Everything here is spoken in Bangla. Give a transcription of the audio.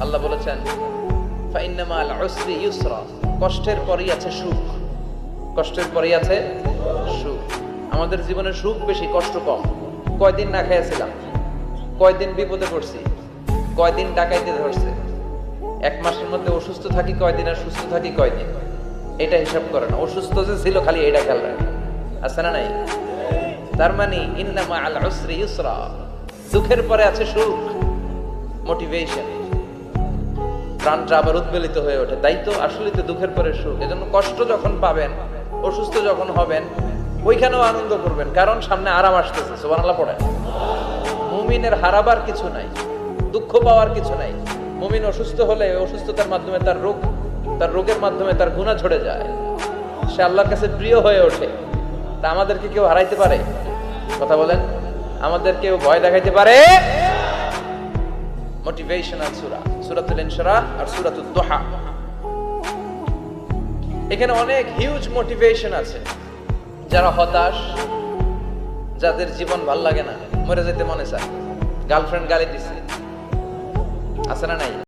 আল্লাহ বলেছেন ফাইন্না মাল উসরি ইউসরা, কষ্টের পরেই আছে সুখ। কষ্টের পরেই আছে সুখ। আমাদের জীবনে সুখ বেশি, কষ্ট কম। কয়দিন না খেয়েছিলাম, কয়দিন বিপদে পড়ছি, কয়দিন ডাকাইতে ধরছে, এক মাসের মধ্যে অসুস্থ থাকি কয়দিন আর সুস্থ থাকি কয়দিন, এটা হিসাব করে না। অসুস্থ যে ছিল খালি এটা খেয়াল রাখে, আছে না নাই? তার মানে ইন্না মাল উসরি ইউসরা, দুঃখের পরে আছে সুখ, মোটিভেশন। প্রাণটা আবার উদ্বেলিত হয়ে ওঠে। তাই তো আসলে তো দুঃখের পরে সুখ। এজন্য কষ্ট যখন পাবেন, অসুস্থ যখন হবেন, ওইখানেও আনন্দ করবেন, কারণ সামনে আরাম আসতেছে। সুবহানাল্লাহ পড়েন। মুমিনের হারাবার কিছু নাই, দুঃখ পাওয়ার কিছু নাই। মুমিন অসুস্থ হলে অসুস্থতার মাধ্যমে তার রোগের মাধ্যমে তার গুনাহ ঝরে যায়, সে আল্লাহর কাছে প্রিয় হয়ে ওঠে। তা আমাদেরকে কেউ হারাইতে পারে? কথা বলেন, আমাদের কেউ ভয় দেখাইতে পারে? মোটিভেশনাল সূরা, সূরাতুল ইনশিরাহ আর সূরাতুদ দুহা। এখানে অনেক হিউজ মোটিভেশন আছে। যারা হতাশ, যাদের জীবন ভাল লাগে না, মরে যেতে মনে চায়, গার্লফ্রেন্ড গালি দিছে, আছে না নাই?